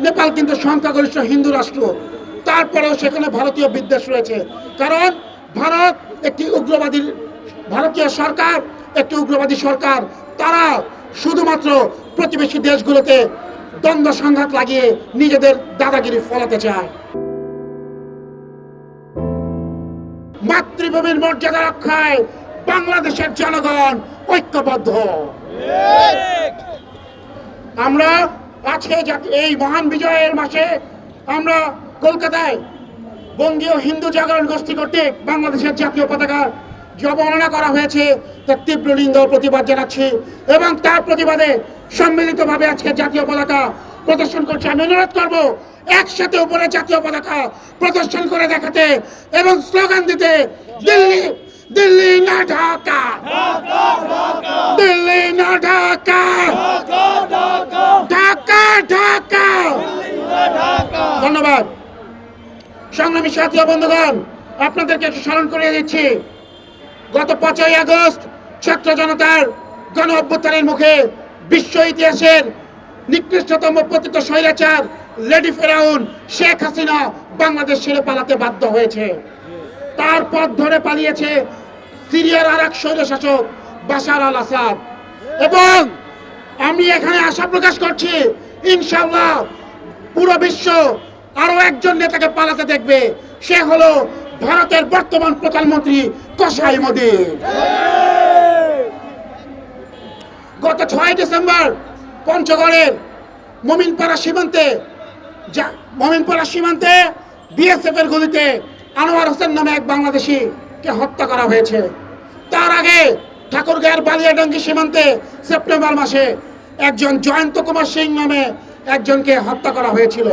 নেপাল কিন্তু সংখ্যাগরিষ্ঠ হিন্দু রাষ্ট্র, তারপরেও সেখানে ভারতীয় বিদ্বেষ রয়েছে। কারণ ভারত একটি উগ্রবাদী, ভারতীয় সরকার একটি উগ্রবাদী সরকার। তারা শুধুমাত্র প্রতিবেশী দেশগুলোতে দ্বন্দ্ব সংঘাত লাগিয়ে নিজেদের দাদাগিরি ফলাতে চায়। মাতৃভূমির মর্যাদা রক্ষায় বাংলাদেশের জনগণ ঐক্যবদ্ধ। আমরা আজকে এই মহান বিজয়ের মাসে আমরা কলকাতায় বঙ্গীয় হিন্দু জাগরণ গোষ্ঠী কর্তৃক বাংলাদেশের জাতীয় পতাকার যে অবমাননা করা হয়েছে তার তীব্র নিন্দা ও প্রতিবাদ জানাচ্ছি এবং তার প্রতিবাদে সম্মিলিতভাবে আজকে জাতীয় পতাকা প্রদর্শন করছি। আমি অনুরোধ করবো একসাথে উপরে জাতীয় পতাকা প্রদর্শন করে দেখাতে এবং স্লোগান দিতে, দিল্লি দিল্লি না ঢাকা, দিল্লি না ঢাকা, ঢাকা ঢাকা। ধন্যবাদ। সংগ্রামী সাথী বন্ধুগণ, আপনাদেরকে একটু স্মরণ করিয়ে দিচ্ছি, গত 5ই আগস্ট ছাত্র জনতার গণ অভ্যুত্থানের মুখে বিশ্ব ইতিহাসের নিকৃষ্টতম পতিত স্বৈরাচার লেডি ফেরাউন শেখ হাসিনা বাংলাদেশ ছেড়ে পালাতে বাধ্য হয়েছে। তার পথ ধরে পালিয়েছে সিরিয়ার আর এক স্বৈরশাসক বাশার আল আসাদ। এবং আমি এখানে আশা প্রকাশ করছি, ইনশাআল্লাহ পুরো বিশ্ব আরো একজন নেতাকে পালাতে দেখবে, সে হলো ভারতের বর্তমান প্রধানমন্ত্রী কসাই মোদী। গত 6 ডিসেম্বর পঞ্চগড়ের মমিনপাড়া সীমান্তে বিএসএফ এর গুলিতে আনোয়ার হোসেন নামে এক বাংলাদেশিকে হত্যা করা হয়েছে। তার আগে ঠাকুরগাঁয়ের বালিয়াডাঙ্গি সীমান্তে সেপ্টেম্বর মাসে একজন জয়ন্ত কুমার সিং নামে একজনকে হত্যা করা হয়েছিল।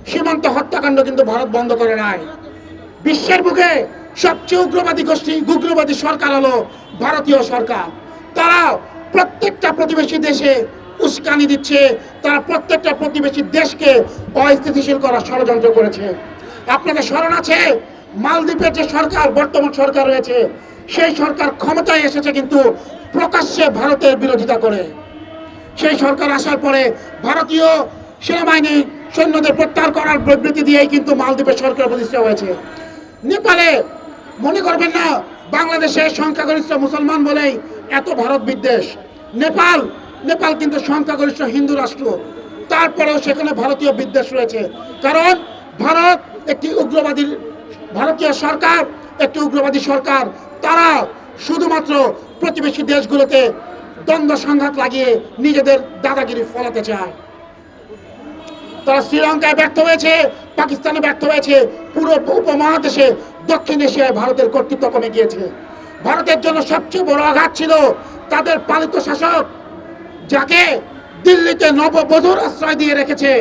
সীমান্ত হত্যাকাণ্ড কিন্তু ভারত বন্ধ করে নাই। বিশ্বের বুকে সবচেয়ে উগ্রবাদী সরকার হলো ভারতীয় সরকার। তারা প্রত্যেকটা প্রতিবেশী দেশে উস্কানি দিচ্ছে, তারা প্রত্যেকটা প্রতিবেশী দেশকে অস্থিতিশীল করার ষড়যন্ত্র করেছে। আপনাদের স্মরণ আছে, মালদ্বীপের যে সরকার, বর্তমান সরকার রয়েছে, সেই সরকার ক্ষমতায় এসেছে কিন্তু প্রকাশ্যে ভারতের বিরোধিতা করে। সেই সরকার আসার পরে ভারতীয় সেনাবাহিনী সৈন্যদের প্রত্যাহার করার বিবৃতি দিয়েই কিন্তু মালদ্বীপের সরকার প্রতিষ্ঠা হয়েছে। নেপালে মনে করবেন না বাংলাদেশে সংখ্যাগরিষ্ঠ মুসলমান বলেই এত ভারত বিদ্বেষ। নেপাল কিন্তু সংখ্যাগরিষ্ঠ হিন্দু রাষ্ট্র, তারপরেও সেখানে ভারতীয় বিদ্বেষ রয়েছে। কারণ ভারত একটি উগ্রবাদী, ভারতীয় সরকার একটি উগ্রবাদী সরকার। তারা শুধুমাত্র প্রতিবেশী দেশগুলোতে দ্বন্দ্ব সংঘাত লাগিয়ে নিজেদের দাদাগিরি ফলাতে চায়। তারা শ্রীলঙ্কায় ব্যর্থ হয়েছে, পাকিস্তানে ব্যর্থ হয়েছে, পুরো উপমহাদেশে দক্ষিণ এশিয়ায় ভারতের কর্তৃত্ব কমে গিয়েছে। ভারতের জন্য সবচেয়ে বড় আঘাত ছিল তাদের পালিত শাসক, যাকে দিল্লিতে নববধূর আশ্রয় দিয়ে রেখেছে,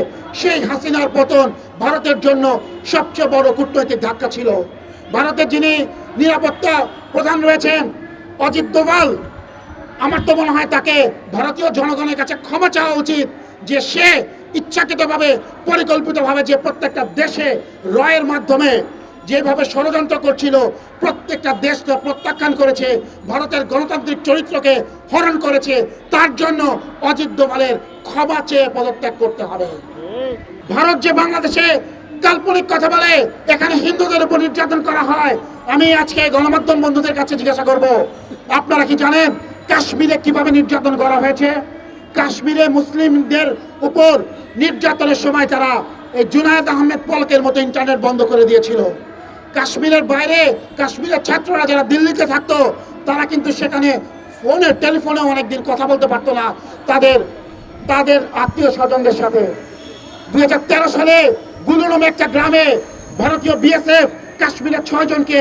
সেই হাসিনার পতন ভারতের জন্য সবচেয়ে বড় কূটনৈতিক ধাক্কা ছিল। ভারতের যিনি নিরাপত্তা প্রধান রয়েছেন অজিত দোভাল, আমার তো মনে হয় তাকে ভারতীয় জনগণের কাছে ক্ষমা চাওয়া উচিত যে সে ইচ্ছাকৃতভাবে পরিকল্পিতভাবে যে প্রত্যেকটা দেশে রয়ের মাধ্যমে যেভাবে ষড়যন্ত্র করছিল, প্রত্যেকটা দেশ তো প্রত্যাখ্যান করেছে, ভারতের গণতান্ত্রিক চরিত্রকে হরণ করেছে। তার জন্য অজিত দোভালের ক্ষমা চেয়ে পদত্যাগ করতে হবে। ভারত যে বাংলাদেশে কাল্পনিক কথা বলে, এখানে হিন্দুদের উপর নির্যাতন করা হয়, আমি আজকে গণমাধ্যম বন্ধুদের কাছে জিজ্ঞাসা করব, আপনারা কি জানেন কাশ্মীরে কিভাবে নির্যাতন করা হয়েছে? কাশ্মীরে মুসলিমদের উপর নির্যাতনের সময় তারা এই জুনায়েদ আহমেদ পলকের মতো ইন্টারনেট বন্ধ করে দিয়েছিল। কাশ্মীরের বাইরে কাশ্মীরের ছাত্ররা যারা দিল্লিতে থাকতো, তারা কিন্তু সেখানে টেলিফোনে অনেকদিন কথা বলতে পারতো না তাদের আত্মীয় স্বজনদের সাথে। 2013 সালে গুলু নামে একটা গ্রামে ভারতীয় বিএসএফ কাশ্মীরের 6 জনকে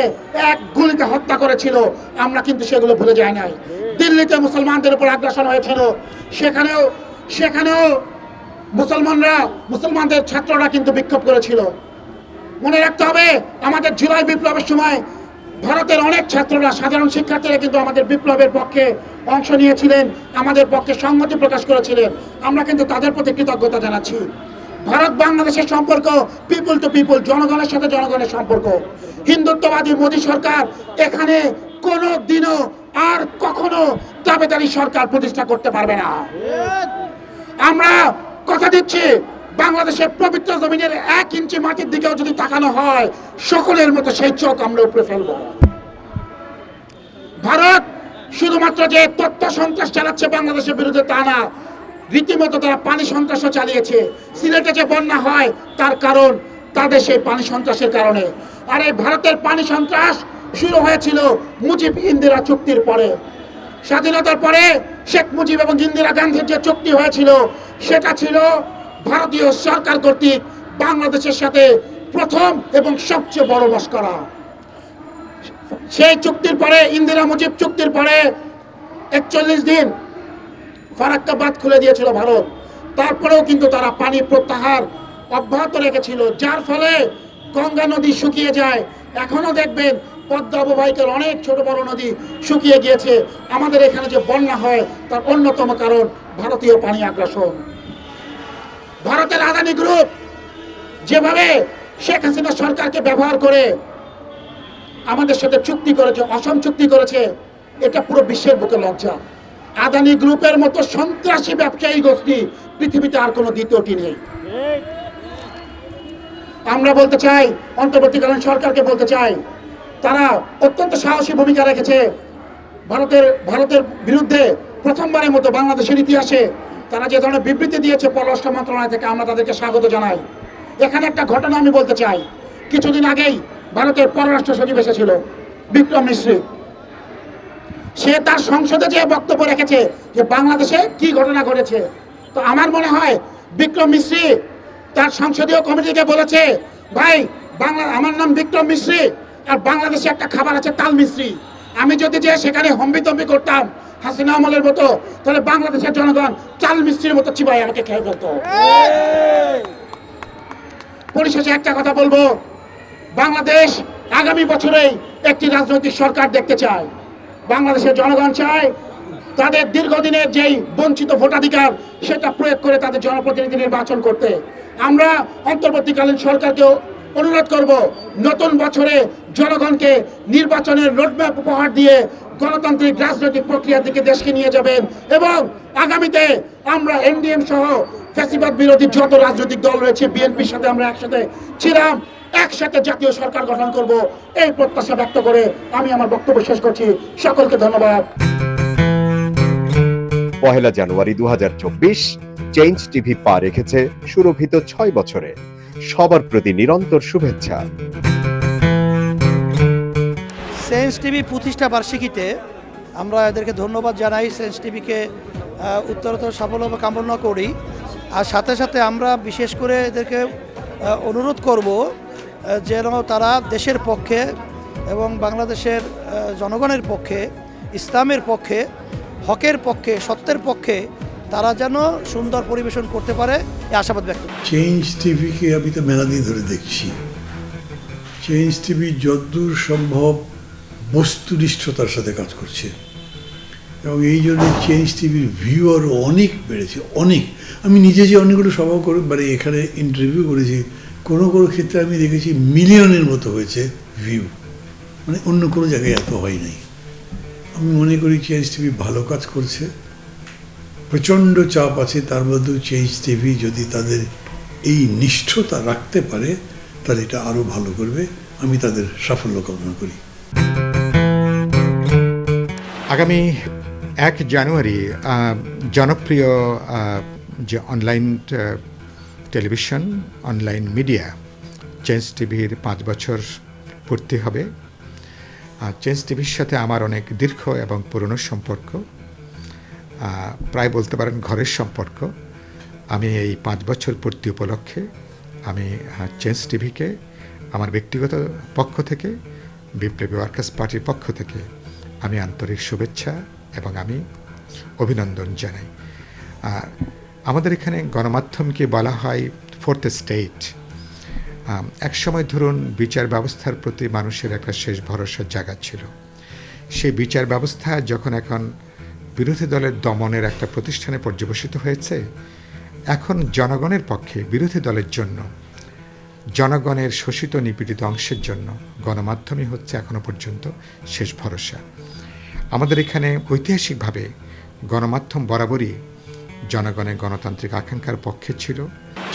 এক গুলিতে হত্যা করেছিল। আমরা কিন্তু সেগুলো ভুলে যাই নাই। দিল্লিতে মুসলমানদের উপর আগ্রাসন হয়েছিল, সেখানেও মুসলমানদের ছাত্ররা কিন্তু বিক্ষোভ করেছিল। মনে রাখতে হবে, আমাদের জুলাই বিপ্লবের সময় ভারতের অনেক ছাত্ররা, সাধারণ শিক্ষার্থীরা কিন্তু আমাদের বিপ্লবের পক্ষে অংশ নিয়েছিলেন, আমাদের পক্ষে সংহতি প্রকাশ করেছিলেন। আমরা কিন্তু তাদের প্রতি কৃতজ্ঞতা জানাচ্ছি। ভারত বাংলাদেশের সম্পর্ক পিপল টু পিপল, জনগণের সাথে জনগণের সম্পর্ক। হিন্দুত্ববাদী মোদী সরকার এখানে কোনো দিনও আর কখনো দাবেদারি সরকার প্রতিষ্ঠা করতে পারবে না। আমরা কথা দিচ্ছি, বাংলাদেশের পবিত্র জমিনের 1 ইঞ্চি মাটির দিকেও যদি তাকানো হয়, সকলের মতো সেই চোখ আমরা উপরে ফেলব। ভারত শুধুমাত্র যে তথ্য সন্ত্রাস চালাচ্ছে বাংলাদেশের বিরুদ্ধে তা না, রীতিমতো তারা পানি সন্ত্রাসও চালিয়েছে। সিলেটে যে বন্যা হয় তার কারণ তাদের সেই পানি সন্ত্রাসের কারণে। আর এই ভারতের পানি সন্ত্রাস শুরু হয়েছিল মুজিব ইন্দিরা চুক্তির পরে। স্বাধীনতার পরে শেখ মুজিব এবং ইন্দিরা গান্ধীর যে চুক্তি হয়েছিল, সেটা ছিল ভারতীয় সরকার কর্তৃক বাংলাদেশের সাথে প্রথম এবং সবচেয়ে বড় মশকরা। সেই চুক্তির পরে, ইন্দিরা মুজিব চুক্তির পরে 41 দিন ফারাক্কা বাঁধ খুলে দিয়েছিল ভারত। তারপরেও কিন্তু তারা পানি প্রত্যাহার অব্যাহত রেখেছিল, যার ফলে গঙ্গা নদী শুকিয়ে যায়। এখনো দেখবেন পদ্মা অববাহিকার অনেক ছোট বড় নদী শুকিয়ে গিয়েছে। আমাদের এখানে যে বন্যা হয় তার অন্যতম কারণ ভারতীয় পানি আগ্রাসন। ভারতের আদানি গ্রুপ যেভাবে শেখ হাসিনা সরকারকে ব্যবহার করে আমাদের সাথে চুক্তি করেছে, অসম চুক্তি করেছে, এটা পুরো বিশ্বের বুকে লজ্জা। আদানি গ্রুপের মতো সন্ত্রাসী ব্যবসায়ী গোষ্ঠী পৃথিবীতে আর কোনো দ্বিতীয়টি নেই। আমরা বলতে চাই, অন্তর্বর্তীকালীন সরকারকে বলতে চাই, তারা অত্যন্ত সাহসী ভূমিকা রেখেছে ভারতের বিরুদ্ধে। প্রথমবারের মতো বাংলাদেশের ইতিহাসে তারা যে ধরনের বিবৃতি দিয়েছে পররাষ্ট্র মন্ত্রণালয় থেকে, আমরা তাদেরকে স্বাগত জানাই। এখানে একটা ঘটনা আমি বলতে চাই। কিছুদিন আগেই ভারতের পররাষ্ট্র সচিব এসেছিল বিক্রম মিশ্রি। সে তার সংসদে যে বক্তব্য রেখেছে যে বাংলাদেশে কি ঘটনা ঘটেছে, তো আমার মনে হয় বিক্রম মিশ্রি তার সংসদীয় কমিটিকে বলেছে, ভাই আমার নাম বিক্রম মিশ্রি, আর বাংলাদেশে একটা খাবার আছে তাল মিশ্রি। আমি যদি যে সেখানে হম্বিতম্বি করতাম হাসিনা আমলের মতো, তাহলে বাংলাদেশের জনগণ চাল মিস্ত্রির মতো চিবাই আমাকে খেয়ে ফেলতো। পরিশেষে একটা কথা বলবো, বাংলাদেশ আগামী বছরেই একটি রাজনৈতিক সরকার দেখতে চায়। বাংলাদেশের জনগণ চায় তাদের দীর্ঘদিনের যেই বঞ্চিত ভোটাধিকার সেটা প্রয়োগ করে তাদের জনপ্রতিনিধি নির্বাচন করতে। আমরা অন্তর্বর্তীকালীন সরকারকেও অনুরোধ করব, নতুন বছরে জনগণকে নির্বাচনের রোডম্যাপ উপহার দিয়ে গণতান্ত্রিক রাজনৈতিক প্রক্রিয়ার দিকে দেশকে নিয়ে যাবেন, এবং আগামীতে আমরা এনডিএম সহ ফ্যাসিবাদ বিরোধী যত রাজনৈতিক দল রয়েছে, বিএনপির সাথে আমরা একসাথে ছিলাম, একসাথে জাতীয় সরকার গঠন করব, এই প্রত্যাশা ব্যক্ত করে আমি আমার বক্তব্য শেষ করছি। সকলকে ধন্যবাদ। 1 জানুয়ারি 2024 চেঞ্জ টিভি পা রেখেছে সুরভিত 6 বছরে। সবার প্রতি নিরন্তর শুভেচ্ছা। চেঞ্জ টিভি প্রতিষ্ঠা বার্ষিকীতে আমরা এদেরকে ধন্যবাদ জানাই। চেঞ্জ টিভিকে উত্তরোত্তর সাফল্য কামনা করি। আর সাথে সাথে আমরা বিশেষ করে এদেরকে অনুরোধ করব যেন তারা দেশের পক্ষে এবং বাংলাদেশের জনগণের পক্ষে, ইসলামের পক্ষে, হকের পক্ষে, সত্যের পক্ষে তারা যেন সুন্দর পরিবেশন করতে পারে, এই আশাবাদ ব্যক্ত করি। চেঞ্জ টিভিকে আমি তো মেলা দিন ধরে দেখছি। চেঞ্জ টিভি যতদূর সম্ভব বস্তুনিষ্ঠতার সাথে কাজ করছে, এবং এই জন্য চেঞ্জ টিভির ভিউ আরও অনেক বেড়েছে, অনেক। আমি নিজে যে অনেকগুলো সভা করে মানে এখানে ইন্টারভিউ করেছি, কোনো কোনো ক্ষেত্রে আমি দেখেছি মিলিয়নের মতো হয়েছে ভিউ, মানে অন্য কোনো জায়গায় এত হয় নাই। আমি মনে করি চেঞ্জ টিভি ভালো কাজ করছে। প্রচণ্ড চাপ আছে, তার মধ্যেও চেঞ্জ টিভি যদি তাদের এই নিষ্ঠতা রাখতে পারে তাহলে এটা আরও ভালো করবে। আমি তাদের সাফল্য কামনা করি। আগামী 1 জানুয়ারি জনপ্রিয় যে online television, online media change টিভির 5 বছর পূর্তি হবে। চেঞ্জ টিভির সাথে আমার অনেক দীর্ঘ এবং পুরনো সম্পর্ক, প্রায় বলতে পারেন ঘরের সম্পর্ক। আমি এই 5 বছর পূর্তি উপলক্ষে আমি চেঞ্জ টিভিকে আমার ব্যক্তিগত পক্ষ থেকে, বিপ্লবী ওয়ার্কার্স পার্টির পক্ষ থেকে আমি আন্তরিক শুভেচ্ছা এবং আমি অভিনন্দন জানাই। আমাদের এখানে গণমাধ্যমকে বলা হয় 4th স্টেট। একসময় ধরুন বিচার ব্যবস্থার প্রতি মানুষের একটা শেষ ভরসার জায়গা ছিল। সেই বিচার ব্যবস্থা যখন এখন বিরোধী দলের দমনের একটা প্রতিষ্ঠানে পর্যবসিত হয়েছে, এখন জনগণের পক্ষে, বিরোধী দলের জন্য, জনগণের শোষিত নিপীড়িত অংশের জন্য গণমাধ্যমই হচ্ছে এখনো পর্যন্ত শেষ ভরসা। আমাদের এখানে ঐতিহাসিকভাবে গণমাধ্যম বরাবরই জনগণের গণতান্ত্রিক আকাঙ্ক্ষার পক্ষে ছিল।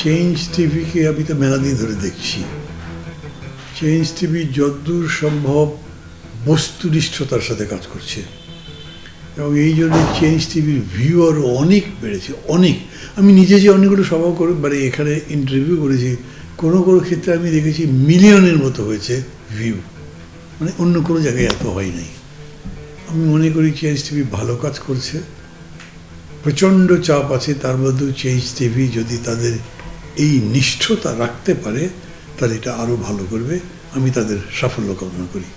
চেঞ্জ টিভিকে আমি তো মেলা দিন ধরে দেখছি। চেঞ্জ টিভি যতদূর সম্ভব বস্তুনিষ্ঠতার সাথে কাজ করছে এবং এই জন্য চেঞ্জ টিভির ভিউ আরও অনেক বেড়েছে, অনেক। আমি নিজে যে অনেকগুলো সভা করে মানে এখানে ইন্টারভিউ করেছি, কোনো কোনো ক্ষেত্রে আমি দেখেছি মিলিয়নের মতো হয়েছে ভিউ, মানে অন্য কোনো জায়গায় এত হয় নাই। আমি মনে করি চেঞ্জ টিভি ভালো কাজ করছে, প্রচণ্ড চাপ আছে, তার মধ্যেও চেঞ্জ টিভি যদি তাদের এই নিষ্ঠতা রাখতে পারে তাহলে এটা আরও ভালো করবে। আমি তাদের সাফল্য কামনা করি।